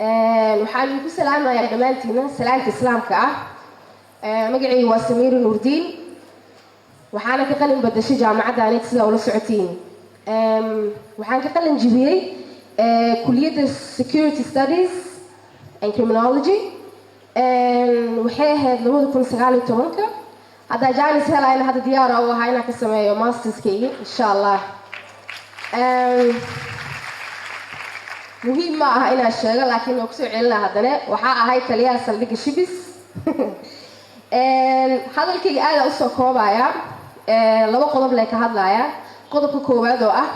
waxaan ku salaamayaa dhammaantiina salaanta islaamka ah. magacaygu waa Samiir Nuurdiin, waxaana ka qalin badashay jaamacadda anid sida ula socotiin. waxaan ka qalin jibiyey kulliyadda Security Studies and Criminology. waxay ahayd 2019. hadda jaanis helayna hadda diyaar u ahaa inaan ka sameeyo masterskayga insha Allah. muhiim ma aha inaan sheego, laakiin waan kusoo celinaa haddana waxaa ahay taliyaha saldhigga Shibis. hadalkayga aad u soo koobaya laba qodob lee ka hadlaya. qodobka koowaad oo ah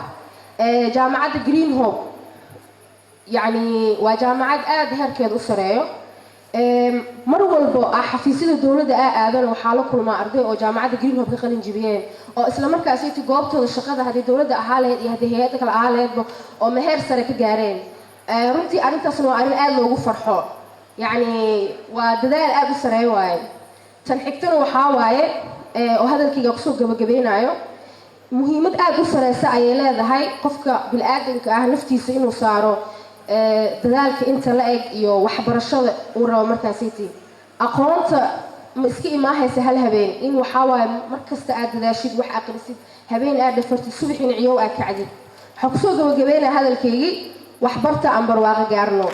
jaamacadda Green Hope, yani waa jaamacad aad heerkeed u sareeyo. mar walba xafiisyada dawladda aadan waxaa la kulmaa arday oo jaamacadda Green Hope ka qalin jibiyeen oo isla markaas ay goobtooda shaqada hadii dawladda ahaaleed iyo hadii hay'ad kale ahaaleedba oo meher sare ka gaareen. runtii arintaasna waa arin aad loogu farxo, yani waa dadaal aad u sareeyo waaye. tan xigtana waxaa waaye oo hadalkayga kusoo gabagabeynayo, muhiimad aad u sareysa ayay leedahay qofka bini'aadanka ah naftiisa inuu saaro dadaalka inta la eg iyo waxbarashada uu rabo markaasii. aqoonta ma iska imaahaysa hal habeen, in waxaa waaye markasta aad dadaashid wax aqrisid, habeen aad dhafartid, subaxina ciyow aad kacdid. waxaan kusoo gabagabeynaa hadalkaygii waxbarta aan barwaaqo gaarno.